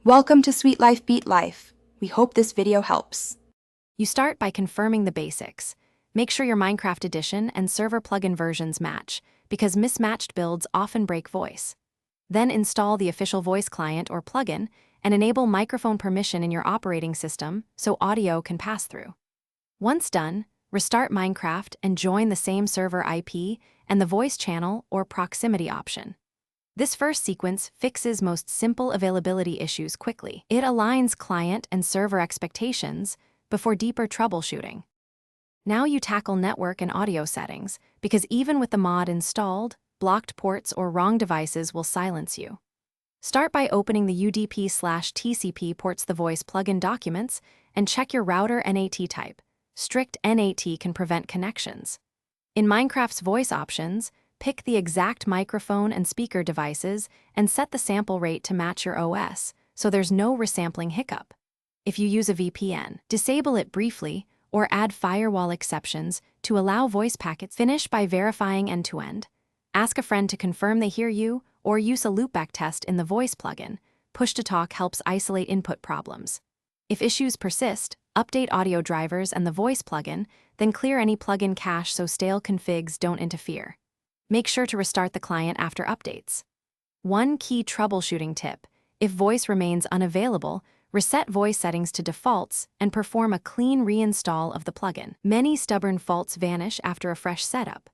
Welcome to Sweet Life Beat Life. We hope this video helps. You start by confirming the basics. Make sure your Minecraft edition and server plugin versions match, because mismatched builds often break voice. Then install the official voice client or plugin and enable microphone permission in your operating system so audio can pass through. Once done, restart Minecraft and join the same server IP and the voice channel or proximity option. This first sequence fixes most simple availability issues quickly. It aligns client and server expectations before deeper troubleshooting. Now you tackle network and audio settings, because even with the mod installed, blocked ports or wrong devices will silence you. Start by opening the UDP/TCP ports the voice plugin documents and check your router NAT type. Strict NAT can prevent connections. In Minecraft's voice options, pick the exact microphone and speaker devices and set the sample rate to match your OS, so there's no resampling hiccup. If you use a VPN, disable it briefly or add firewall exceptions to allow voice packets. Finish by verifying end-to-end. Ask a friend to confirm they hear you or use a loopback test in the voice plugin. Push-to-talk helps isolate input problems. If issues persist, update audio drivers and the voice plugin, then clear any plugin cache so stale configs don't interfere. Make sure to restart the client after updates. One key troubleshooting tip: if voice remains unavailable, reset voice settings to defaults and perform a clean reinstall of the plugin. Many stubborn faults vanish after a fresh setup.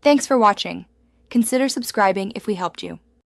Thanks for watching. Consider subscribing if we helped you.